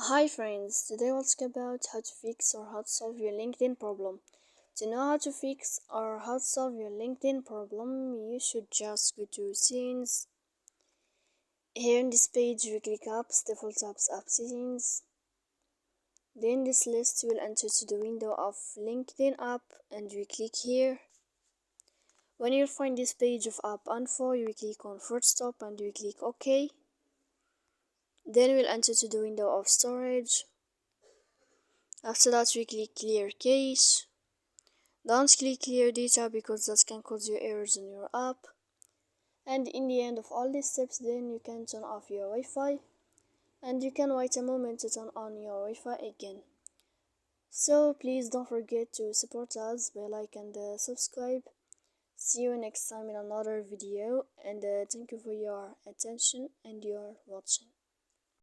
Hi friends, today we'll talk about how to fix or how to solve your LinkedIn problem. To know how to fix or how to solve your LinkedIn problem, you should just go to settings. Here in this page, we click apps, default apps, app settings. Then this list will enter to the window of LinkedIn app and we click here. When you find this page of app info, you click on first stop and we click OK. Then we'll enter to the window of storage. After that, we click clear cache. Don't click clear data because that can cause you errors in your app. And in the end of all these steps, then you can turn off your Wi-Fi and you can wait a moment to turn on your Wi-Fi again. So please don't forget to support us by like and subscribe. See you next time in another video, and thank you for your attention and your watching.